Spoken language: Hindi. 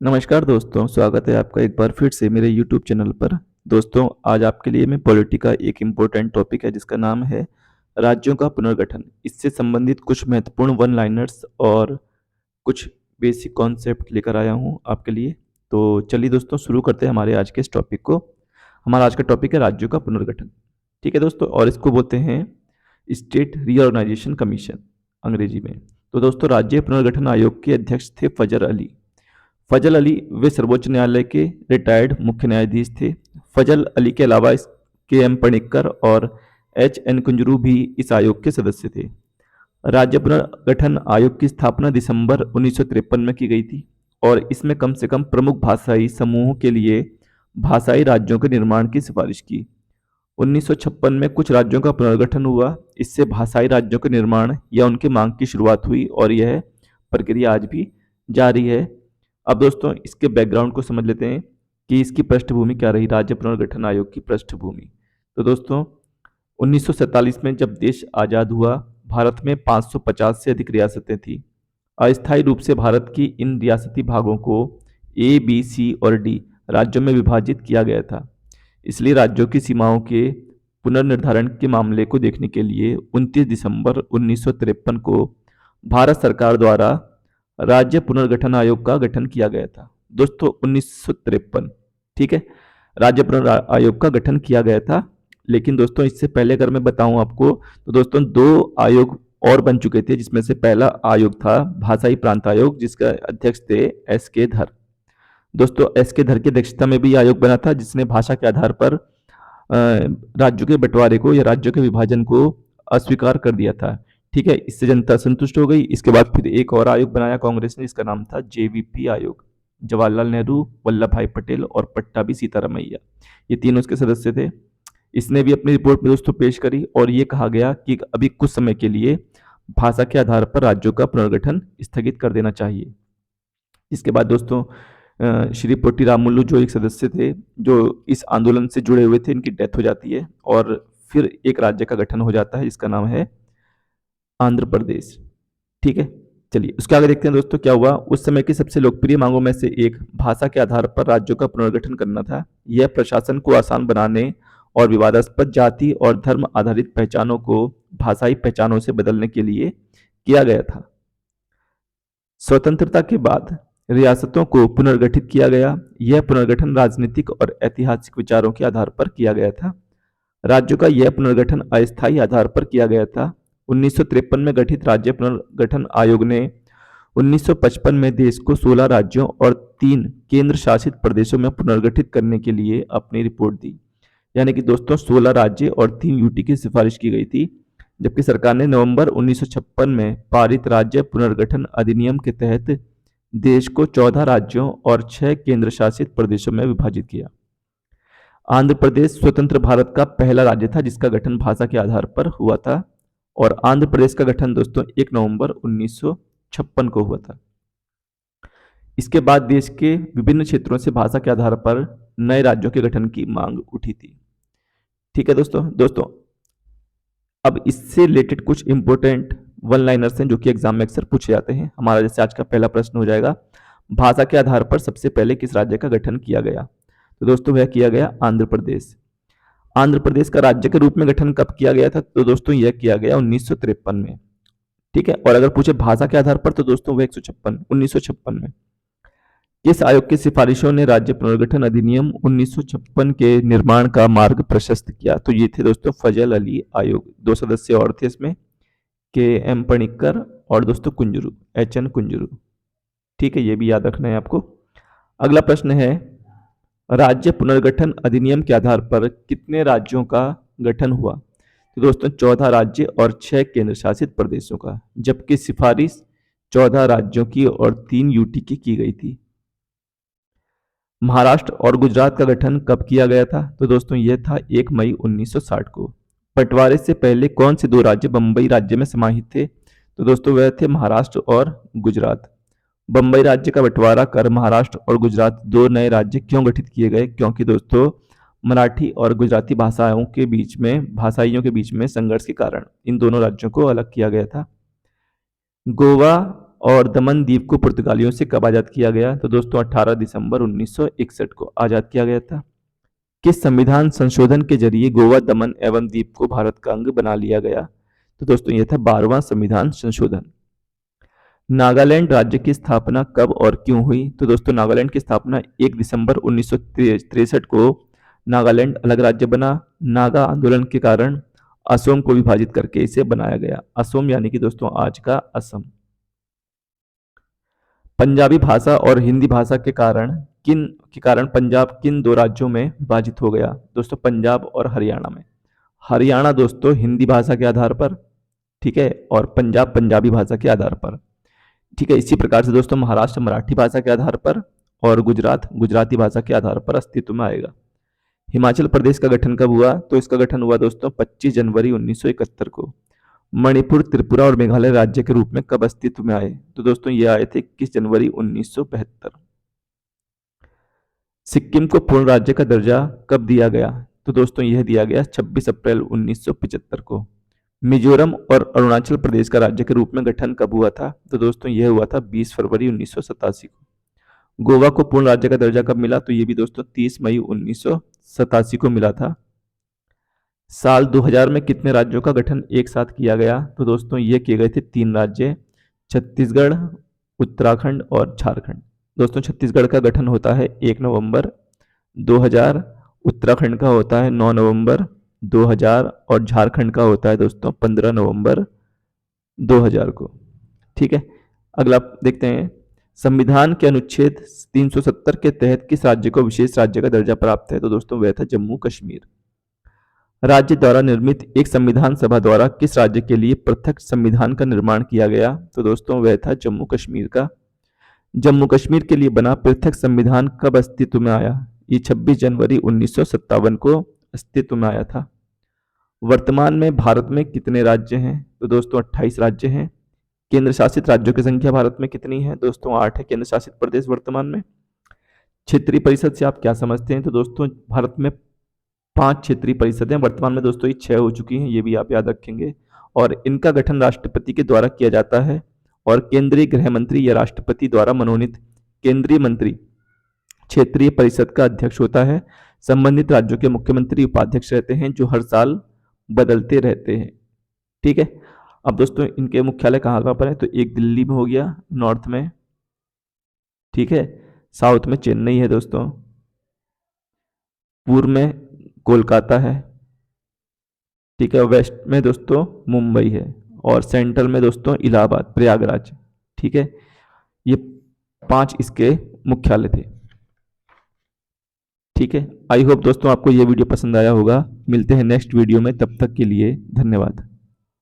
नमस्कार दोस्तों, स्वागत है आपका एक बार फिर से मेरे यूट्यूब चैनल पर। दोस्तों, आज आपके लिए मैं पॉलिटी का एक इम्पोर्टेंट टॉपिक है जिसका नाम है राज्यों का पुनर्गठन। इससे संबंधित कुछ महत्वपूर्ण वन लाइनर्स और कुछ बेसिक कॉन्सेप्ट लेकर आया हूँ आपके लिए। तो चलिए दोस्तों, शुरू करते हैं हमारे आज के इस टॉपिक को। हमारा आज का टॉपिक है राज्यों का पुनर्गठन। ठीक है दोस्तों, और इसको बोलते हैं स्टेट रीऑर्गेनाइजेशन कमीशन अंग्रेजी में। तो दोस्तों, राज्य पुनर्गठन आयोग के अध्यक्ष थे फजल अली। फजल अली वे सर्वोच्च न्यायालय के रिटायर्ड मुख्य न्यायाधीश थे। फजल अली के अलावा के एम पणिक्कर और एच एन कुंजरू भी इस आयोग के सदस्य थे। राज्य पुनर्गठन आयोग की स्थापना दिसंबर 1953 में की गई थी और इसमें कम से कम प्रमुख भाषाई समूहों के लिए भाषाई राज्यों के निर्माण की सिफारिश की। 1956 में कुछ राज्यों का पुनर्गठन हुआ। इससे भाषाई राज्यों के निर्माण या उनकी मांग की शुरुआत हुई और यह प्रक्रिया आज भी जारी है। अब दोस्तों, इसके बैकग्राउंड को समझ लेते हैं कि इसकी पृष्ठभूमि क्या रही, राज्य पुनर्गठन आयोग की पृष्ठभूमि। तो दोस्तों, 1947 में जब देश आज़ाद हुआ, भारत में 550 से अधिक रियासतें थीं। अस्थायी रूप से भारत की इन रियासती भागों को ए, बी, सी और डी राज्यों में विभाजित किया गया था। इसलिए राज्यों की सीमाओं के पुनर्निर्धारण के मामले को देखने के लिए 29 दिसंबर 1953 को भारत सरकार द्वारा राज्य पुनर्गठन आयोग का गठन किया गया था। दोस्तों, 1953, ठीक है, राज्य आयोग का गठन किया गया था। लेकिन दोस्तों, इससे पहले अगर मैं बताऊं आपको, तो दोस्तों दो आयोग और बन चुके थे, जिसमें से पहला आयोग था भाषाई प्रांत आयोग, जिसका अध्यक्ष थे एस के धर। दोस्तों, एस के धर की अध्यक्षता में भी आयोग बना था, जिसने भाषा के आधार पर राज्यों के बंटवारे को या राज्यों के विभाजन को अस्वीकार कर दिया था। ठीक है, इससे जनता संतुष्ट हो गई। इसके बाद फिर एक और आयोग बनाया कांग्रेस ने, जिसका नाम था जेवीपी आयोग। जवाहरलाल नेहरू, वल्लभ भाई पटेल और पट्टाभी सीतारामैया, ये तीनों इसके सदस्य थे। इसने भी अपनी रिपोर्ट में दोस्तों पेश करी और ये कहा गया कि अभी कुछ समय के लिए भाषा के आधार पर राज्यों का पुनर्गठन स्थगित कर देना चाहिए। इसके बाद दोस्तों, श्री पोटी रामुलु जो एक सदस्य थे, जो इस आंदोलन से जुड़े हुए थे, इनकी डेथ हो जाती है और फिर एक राज्य का गठन हो जाता है जिसका नाम है आंध्र प्रदेश। ठीक है, चलिए उसके आगे देखते हैं दोस्तों क्या हुआ। उस समय की सबसे लोकप्रिय मांगों में से एक भाषा के आधार पर राज्यों का पुनर्गठन करना था। यह प्रशासन को आसान बनाने और विवादास्पद जाति और धर्म आधारित पहचानों को भाषाई पहचानों से बदलने के लिए किया गया था। स्वतंत्रता के बाद रियासतों को पुनर्गठित किया गया। यह पुनर्गठन राजनीतिक और ऐतिहासिक विचारों के आधार पर किया गया था। राज्यों का यह पुनर्गठन अस्थायी आधार पर किया गया था। 1953 में गठित राज्य पुनर्गठन आयोग ने 1955 में देश को 16 राज्यों और 3 केंद्र शासित प्रदेशों में पुनर्गठित करने के लिए अपनी रिपोर्ट दी। यानी कि दोस्तों 16 राज्य और 3 यूटी की सिफारिश की गई थी, जबकि सरकार ने नवंबर 1956 में पारित राज्य पुनर्गठन अधिनियम के तहत देश को 14 राज्यों और 6 केंद्र शासित प्रदेशों में विभाजित किया। आंध्र प्रदेश स्वतंत्र भारत का पहला राज्य था जिसका गठन भाषा के आधार पर हुआ था और आंध्र प्रदेश का गठन दोस्तों 1 नवंबर 1956 को हुआ था। इसके बाद देश के विभिन्न क्षेत्रों से भाषा के आधार पर नए राज्यों के गठन की मांग उठी थी। ठीक है दोस्तों, अब इससे रिलेटेड कुछ इंपॉर्टेंट वन लाइनर्स हैं जो कि एग्जाम में अक्सर पूछे जाते हैं। हमारा जैसे आज का पहला प्रश्न हो जाएगा, भाषा के आधार पर सबसे पहले किस राज्य का गठन किया गया? तो दोस्तों वह किया गया आंध्र प्रदेश। आंध्र प्रदेश का राज्य के रूप में गठन कब किया गया था? तो दोस्तों यह किया गया 1953 में। ठीक है, और अगर पूछे भाषा के आधार पर तो दोस्तों वह 1956 में। किस आयोग की सिफारिशों ने राज्य पुनर्गठन अधिनियम 1956 के निर्माण का मार्ग प्रशस्त किया? तो ये थे दोस्तों फजल अली आयोग। 2 सदस्य और थे इसमें, के एम पणिक्कर और दोस्तों कुंजरू, एच एन कुंजरू। ठीक है, ये भी याद रखना है आपको। अगला प्रश्न है, राज्य पुनर्गठन अधिनियम के आधार पर कितने राज्यों का गठन हुआ? तो दोस्तों 14 राज्य और 6 केंद्र शासित प्रदेशों का, जबकि सिफारिश 14 राज्यों की और 3 यूटी की गई थी। महाराष्ट्र और गुजरात का गठन कब किया गया था? तो दोस्तों यह था 1 मई 1960 को। बंटवारे से पहले कौन से 2 राज्य बंबई राज्य में समाहित थे? तो दोस्तों वह थे महाराष्ट्र और गुजरात। बंबई राज्य का बंटवारा कर महाराष्ट्र और गुजरात 2 नए राज्य क्यों गठित किए गए? क्योंकि दोस्तों मराठी और गुजराती भाषाइयों के बीच में संघर्ष के कारण इन दोनों राज्यों को अलग किया गया था। गोवा और दमन द्वीप को पुर्तगालियों से कब आज़ाद किया गया? तो दोस्तों 18 दिसंबर 1961 को आज़ाद किया गया था। किस संविधान संशोधन के जरिए गोवा, दमन एवं दीव को भारत का अंग बना लिया गया? तो दोस्तों यह था 12वां संविधान संशोधन। नागालैंड राज्य की स्थापना कब और क्यों हुई? तो दोस्तों नागालैंड की स्थापना 1 दिसंबर 1963 को नागालैंड अलग राज्य बना। नागा आंदोलन के कारण असम को विभाजित करके इसे बनाया गया। असम यानी कि दोस्तों आज का असम। पंजाबी भाषा और हिंदी भाषा के कारण पंजाब किन दो राज्यों में विभाजित हो गया? दोस्तों पंजाब और हरियाणा में। हरियाणा दोस्तों हिंदी भाषा के आधार पर, ठीक है, और पंजाब पंजाबी भाषा के आधार पर, ठीक है। इसी प्रकार से दोस्तों महाराष्ट्र मराठी भाषा के आधार पर और गुजरात गुजराती भाषा के आधार पर अस्तित्व में आएगा। हिमाचल प्रदेश का गठन कब हुआ? तो इसका गठन हुआ दोस्तों 25 जनवरी 1971 को। मणिपुर, त्रिपुरा और मेघालय राज्य के रूप में कब अस्तित्व में आए? तो दोस्तों ये आए थे 21 जनवरी 1972। सिक्किम को पूर्ण राज्य का दर्जा कब दिया गया? तो दोस्तों यह दिया गया 26 अप्रैल 1975 को। मिजोरम और अरुणाचल प्रदेश का राज्य के रूप में गठन कब हुआ था? तो दोस्तों यह हुआ था 20 फरवरी 1987 को। गोवा को पूर्ण राज्य का दर्जा कब मिला? तो ये भी दोस्तों 30 मई 1987 को मिला था। साल 2000 में कितने राज्यों का गठन एक साथ किया गया? तो दोस्तों ये किए गए थे 3 राज्य, छत्तीसगढ़, उत्तराखंड और झारखंड। दोस्तों छत्तीसगढ़ का गठन होता है 1 नवंबर 2000, उत्तराखंड का होता है 9 नवंबर 2000 और झारखंड का होता है दोस्तों 15 नवंबर 2000 को। ठीक है, अगला देखते हैं। संविधान के अनुच्छेद 370 के तहत किस राज्य को विशेष राज्य का दर्जा प्राप्त है? तो दोस्तों वह था जम्मू कश्मीर। राज्य द्वारा निर्मित एक संविधान सभा द्वारा किस राज्य के लिए पृथक संविधान का निर्माण किया गया? तो दोस्तों वह था जम्मू कश्मीर का। जम्मू कश्मीर के लिए बना पृथक संविधान कब अस्तित्व में आया? ये 26 जनवरी 1957 को अस्तित्व में आया था। वर्तमान में भारत में कितने राज्य हैं? तो दोस्तों 28 राज्य हैं। केंद्र शासित राज्यों की संख्या भारत में कितनी है? दोस्तों 8 है केंद्र शासित प्रदेश वर्तमान में। क्षेत्रीय परिषद से आप क्या समझते हैं? तो दोस्तों भारत में 5 क्षेत्रीय परिषदें, वर्तमान में दोस्तों ये 6 हो चुकी हैं, ये भी आप याद रखेंगे। और इनका गठन राष्ट्रपति के द्वारा किया जाता है और केंद्रीय गृह मंत्री या राष्ट्रपति द्वारा मनोनीत केंद्रीय मंत्री क्षेत्रीय परिषद का अध्यक्ष होता है। संबंधित राज्यों के मुख्यमंत्री उपाध्यक्ष रहते हैं जो हर साल बदलते रहते हैं। ठीक है, अब दोस्तों इनके मुख्यालय कहाँ कहाँ पर है? तो एक दिल्ली में हो गया नॉर्थ में, ठीक है, साउथ में चेन्नई है दोस्तों, पूर्व में कोलकाता है, ठीक है, वेस्ट में दोस्तों मुंबई है और सेंट्रल में दोस्तों इलाहाबाद प्रयागराज। ठीक है, ये 5 इसके मुख्यालय थे। ठीक है, आई होप दोस्तों आपको ये वीडियो पसंद आया होगा। मिलते हैं नेक्स्ट वीडियो में, तब तक के लिए धन्यवाद।